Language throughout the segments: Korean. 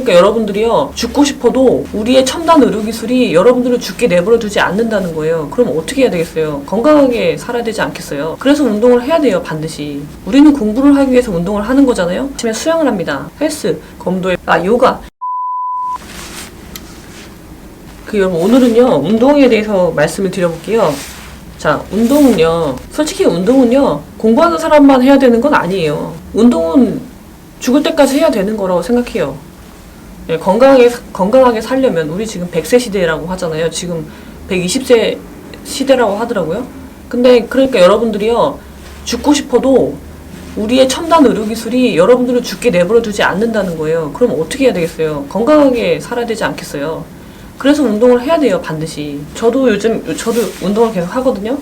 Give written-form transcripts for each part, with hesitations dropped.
그러니까 여러분들이요, 죽고 싶어도 우리의 첨단 의료기술이 여러분들을 죽게 내버려 두지 않는다는 거예요. 그럼 어떻게 해야 되겠어요? 건강하게 살아야 되지 않겠어요? 그래서 운동을 해야 돼요, 반드시. 우리는 공부를 하기 위해서 운동을 하는 거잖아요. 아침에 수영을 합니다. 헬스, 검도에, 요가. 여러분, 오늘은요, 운동에 대해서 말씀을 드려볼게요. 자, 운동은요, 솔직히 운동은요, 공부하는 사람만 해야 되는 건 아니에요. 운동은 죽을 때까지 해야 되는 거라고 생각해요. 예, 건강하게 살려면, 우리 지금 100세 시대라고 하잖아요. 지금 120세 시대라고 하더라고요. 근데 그러니까 여러분들이요, 죽고 싶어도 우리의 첨단 의료기술이 여러분들을 죽게 내버려 두지 않는다는 거예요. 그럼 어떻게 해야 되겠어요? 건강하게 살아야 되지 않겠어요? 그래서 운동을 해야 돼요, 반드시. 저도 운동을 계속 하거든요.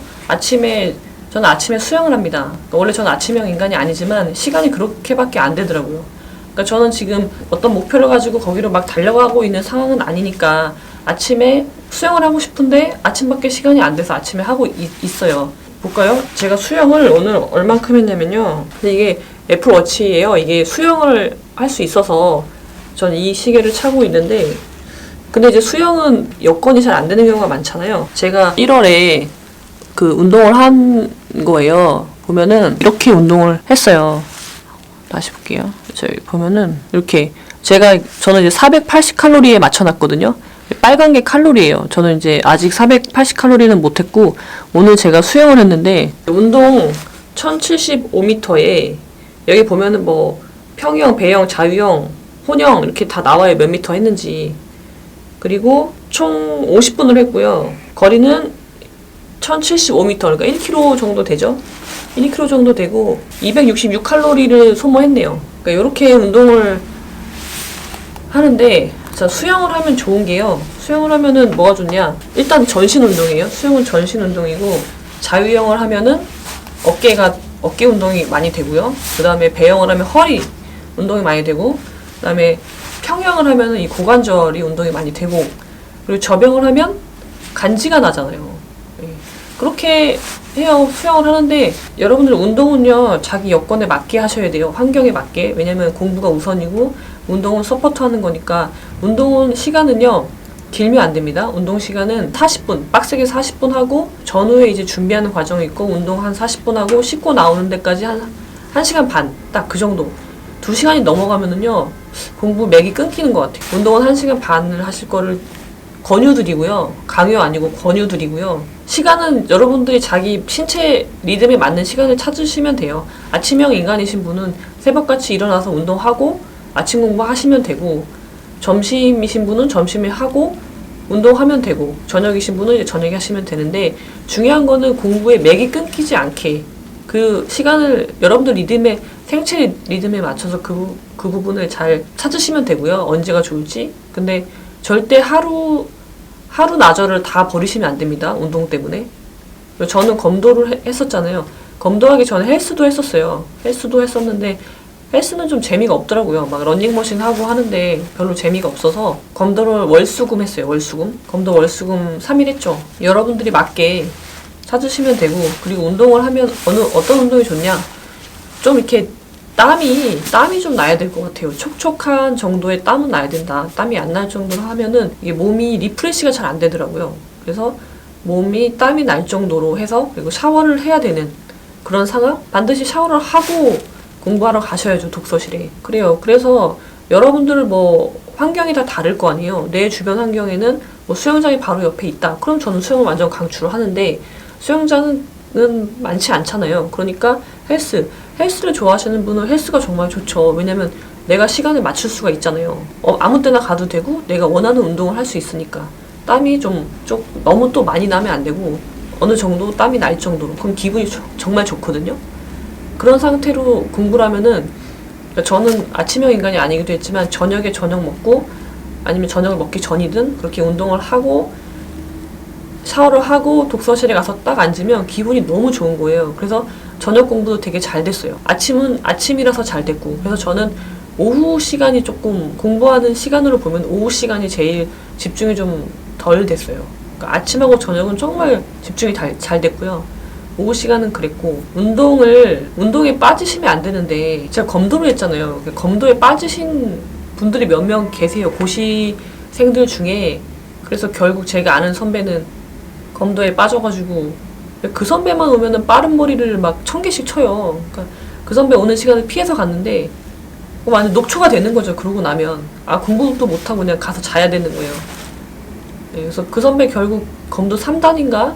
저는 아침에 수영을 합니다. 원래 저는 아침형 인간이 아니지만 시간이 그렇게밖에 안 되더라고요. 그러니까 저는 지금 어떤 목표를 가지고 거기로 막 달려가고 있는 상황은 아니니까 아침에 수영을 하고 싶은데 아침밖에 시간이 안 돼서 아침에 하고 있어요. 볼까요? 제가 수영을 오늘 얼만큼 했냐면요. 근데 이게 애플워치예요. 이게 수영을 할 수 있어서 저는 이 시계를 차고 있는데, 근데 이제 수영은 여건이 잘 안 되는 경우가 많잖아요. 제가 1월에 그 운동을 한 거예요. 보면은 이렇게 운동을 했어요. 다시 볼게요. 저기 보면은 이렇게 저는 이제 480칼로리에 맞춰놨거든요. 빨간 게 칼로리예요. 저는 이제 아직 480칼로리는 못했고, 오늘 제가 수영을 했는데 운동 1075m에 여기 보면은 뭐 평형, 배영, 자유형, 혼형 이렇게 다 나와요. 몇 미터 했는지. 그리고 총 50분을 했고요. 거리는 1075m, 그러니까 1km 정도 되죠. 1km 정도 되고 266칼로리를 소모했네요. 그러니까 이렇게 운동을 하는데, 자, 수영을 하면 좋은 게요. 수영을 하면은 뭐가 좋냐? 일단 전신 운동이에요. 수영은 전신 운동이고, 자유형을 하면은 어깨 운동이 많이 되고요. 그 다음에 배영을 하면 허리 운동이 많이 되고, 그 다음에 평형을 하면은 이 고관절이 운동이 많이 되고, 그리고 접영을 하면 간지가 나잖아요. 예. 그렇게 해요. 수영을 하는데, 여러분들 운동은요, 자기 여건에 맞게 하셔야 돼요. 환경에 맞게. 왜냐면 공부가 우선이고 운동은 서포트하는 거니까. 운동은 시간은요, 길면 안 됩니다. 운동 시간은 40분, 빡세게 40분 하고, 전후에 이제 준비하는 과정이 있고, 운동 한 40분 하고, 씻고 나오는 데까지 한 1시간 반, 딱 그 정도. 2시간이 넘어가면은요, 공부 맥이 끊기는 것 같아요. 운동은 1시간 반을 하실 거를 권유드리고요. 강요 아니고 권유드리고요. 시간은 여러분들이 자기 신체 리듬에 맞는 시간을 찾으시면 돼요. 아침형 인간이신 분은 새벽같이 일어나서 운동하고 아침 공부하시면 되고, 점심이신 분은 점심에 하고 운동하면 되고, 저녁이신 분은 이제 저녁에 하시면 되는데, 중요한 거는 공부에 맥이 끊기지 않게 그 시간을 여러분들 생체 리듬에 맞춰서 그 부분을 잘 찾으시면 되고요. 언제가 좋을지. 근데 절대 하루나절을 다 버리시면 안 됩니다. 운동 때문에. 저는 검도를 했었잖아요. 검도하기 전에 헬스도 했었어요. 헬스도 했었는데 헬스는 좀 재미가 없더라고요. 막 러닝머신 하고 하는데 별로 재미가 없어서 검도를 월수금 했어요. 월수금. 검도 월수금 3일 했죠. 여러분들이 맞게 찾으시면 되고, 그리고 운동을 하면 어떤 운동이 좋냐? 좀 이렇게 땀이 좀 나야 될 것 같아요. 촉촉한 정도의 땀은 나야 된다. 땀이 안 날 정도로 하면은 이게 몸이 리프레시가 잘 안 되더라고요. 그래서 몸이 땀이 날 정도로 해서, 그리고 샤워를 해야 되는 그런 상황? 반드시 샤워를 하고 공부하러 가셔야죠, 독서실에. 그래요. 그래서 여러분들 뭐 환경이 다 다를 거 아니에요. 내 주변 환경에는 뭐 수영장이 바로 옆에 있다. 그럼 저는 수영을 완전 강추를 하는데, 수영장은 많지 않잖아요. 그러니까 헬스를 좋아하시는 분은 헬스가 정말 좋죠. 왜냐면 내가 시간을 맞출 수가 있잖아요. 아무 때나 가도 되고 내가 원하는 운동을 할 수 있으니까. 땀이 좀 너무 또 많이 나면 안 되고, 어느 정도 땀이 날 정도로. 그럼 기분이 정말 좋거든요. 그런 상태로 공부를 하면은, 저는 아침형 인간이 아니기도 했지만 저녁에 저녁 먹고, 아니면 저녁을 먹기 전이든 그렇게 운동을 하고 샤워를 하고 독서실에 가서 딱 앉으면 기분이 너무 좋은 거예요. 그래서 저녁 공부도 되게 잘 됐어요. 아침이라서 잘 됐고. 그래서 저는 오후 시간이 조금, 공부하는 시간으로 보면 오후 시간이 제일 집중이 좀 덜 됐어요. 그러니까 아침하고 저녁은 정말 집중이 잘 됐고요. 오후 시간은 그랬고, 운동에 빠지시면 안 되는데, 제가 검도를 했잖아요. 검도에 빠지신 분들이 몇 명 계세요. 고시생들 중에. 그래서 결국 제가 아는 선배는 검도에 빠져가지고 그 선배만 오면은 빠른 머리를 막 1000개씩 쳐요. 그러니까 그 선배 오는 시간을 피해서 갔는데 완전 녹초가 되는 거죠. 그러고 나면 공부도 못하고 그냥 가서 자야 되는 거예요. 네, 그래서 그 선배 결국 검도 3단인가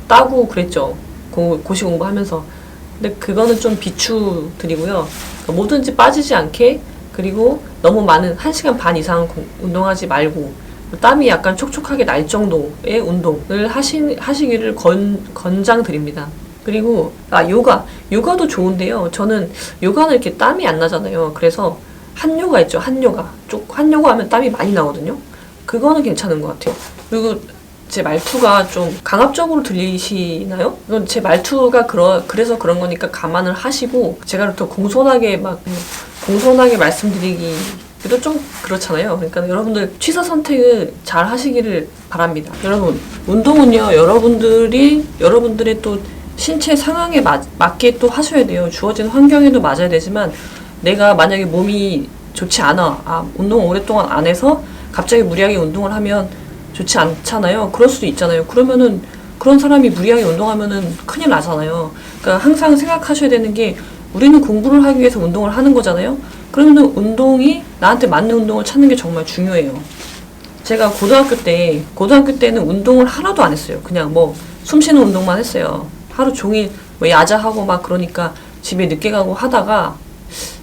따고 그랬죠. 고시 공부하면서. 근데 그거는 좀 비추드리고요. 그러니까 뭐든지 빠지지 않게, 그리고 너무 많은 1시간 반 이상 운동하지 말고 땀이 약간 촉촉하게 날 정도의 운동을 하시기를 권장드립니다. 그리고 요가도 좋은데요. 저는 요가는 이렇게 땀이 안 나잖아요. 그래서 한요가 있죠. 한요가 하면 땀이 많이 나거든요. 그거는 괜찮은 것 같아요. 그리고 제 말투가 좀 강압적으로 들리시나요? 이건 제 말투가 그래서 그런 거니까 감안을 하시고, 제가 더 공손하게 말씀드리기도 좀 그렇잖아요. 그러니까 여러분들 취사 선택을 잘 하시기를 바랍니다. 여러분, 운동은요, 여러분들의 또 신체 상황에 맞게 또 하셔야 돼요. 주어진 환경에도 맞아야 되지만, 내가 만약에 몸이 좋지 않아, 운동을 오랫동안 안 해서 갑자기 무리하게 운동을 하면 좋지 않잖아요. 그럴 수도 있잖아요. 그러면은 그런 사람이 무리하게 운동하면은 큰일 나잖아요. 그러니까 항상 생각하셔야 되는 게, 우리는 공부를 하기 위해서 운동을 하는 거잖아요. 그러면은 운동이 나한테 맞는 운동을 찾는 게 정말 중요해요. 제가 고등학교 때는 운동을 하나도 안 했어요. 그냥 뭐 숨 쉬는 운동만 했어요. 하루 종일 뭐 야자하고 막 그러니까 집에 늦게 가고 하다가,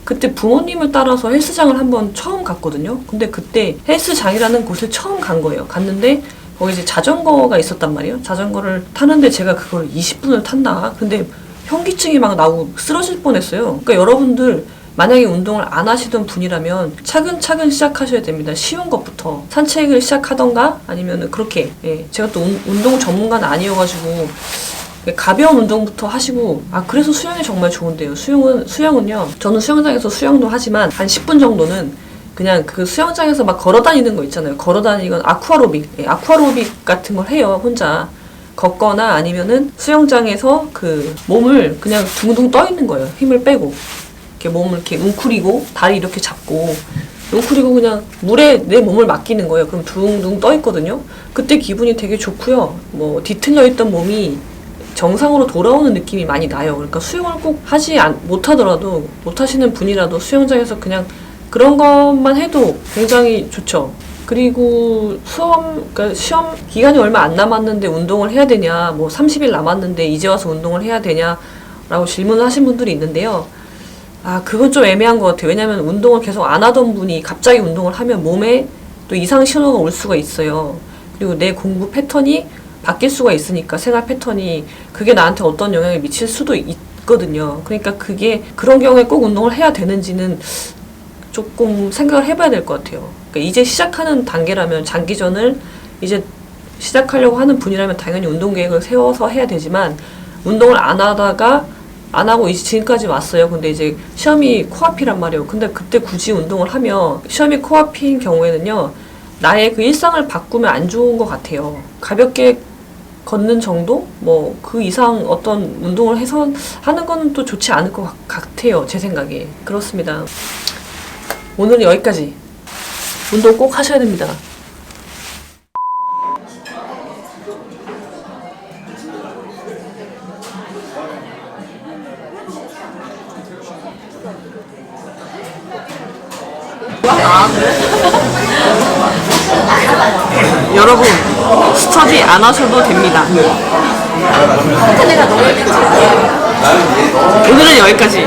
그때 부모님을 따라서 헬스장을 한번 처음 갔거든요. 근데 그때 헬스장이라는 곳을 처음 간 거예요. 갔는데 거기 이제 자전거가 있었단 말이에요. 자전거를 타는데 제가 그걸 20분을 탔나? 근데 현기증이 막 나고 쓰러질 뻔했어요. 그러니까 여러분들 만약에 운동을 안 하시던 분이라면 차근차근 시작하셔야 됩니다. 쉬운 것부터 산책을 시작하던가 아니면 그렇게, 제가 또 운동 전문가는 아니어가지고 가벼운 운동부터 하시고, 그래서 수영이 정말 좋은데요. 수영은요, 저는 수영장에서 수영도 하지만 한 10분 정도는 그냥 그 수영장에서 막 걸어 다니는 거 있잖아요. 걸어 다니건 아쿠아로빅 같은 걸 해요. 혼자 걷거나 아니면은 수영장에서 그 몸을 그냥 둥둥 떠 있는 거예요. 힘을 빼고 이렇게 몸을 이렇게 웅크리고 다리 이렇게 잡고 웅크리고 그냥 물에 내 몸을 맡기는 거예요. 그럼 둥둥 떠 있거든요. 그때 기분이 되게 좋고요. 뭐 뒤틀려 있던 몸이 정상으로 돌아오는 느낌이 많이 나요. 그러니까 수영을 꼭 못하더라도, 못하시는 분이라도 수영장에서 그냥 그런 것만 해도 굉장히 좋죠. 그리고 그러니까 시험 기간이 얼마 안 남았는데 운동을 해야 되냐, 뭐 30일 남았는데 이제 와서 운동을 해야 되냐라고 질문을 하신 분들이 있는데요. 그건 좀 애매한 것 같아요. 왜냐면 운동을 계속 안 하던 분이 갑자기 운동을 하면 몸에 또 이상 신호가 올 수가 있어요. 그리고 내 공부 패턴이 바뀔 수가 있으니까, 생활 패턴이, 그게 나한테 어떤 영향을 미칠 수도 있거든요. 그러니까 그런 경우에 꼭 운동을 해야 되는지는 조금 생각을 해봐야 될 것 같아요. 그러니까 이제 시작하는 단계라면, 장기전을 이제 시작하려고 하는 분이라면 당연히 운동 계획을 세워서 해야 되지만, 운동을 안 하고 이제 지금까지 왔어요. 근데 이제 시험이 코앞이란 말이에요. 근데 그때 굳이 운동을 하면, 시험이 코앞인 경우에는요, 나의 그 일상을 바꾸면 안 좋은 것 같아요. 가볍게 걷는 정도? 뭐 그 이상 어떤 운동을 해서 하는 건 또 좋지 않을 것 같아요. 제 생각에. 그렇습니다. 오늘은 여기까지. 운동 꼭 하셔야 됩니다. 여러분, 스터디 안 하셔도 됩니다. 오늘은 여기까지.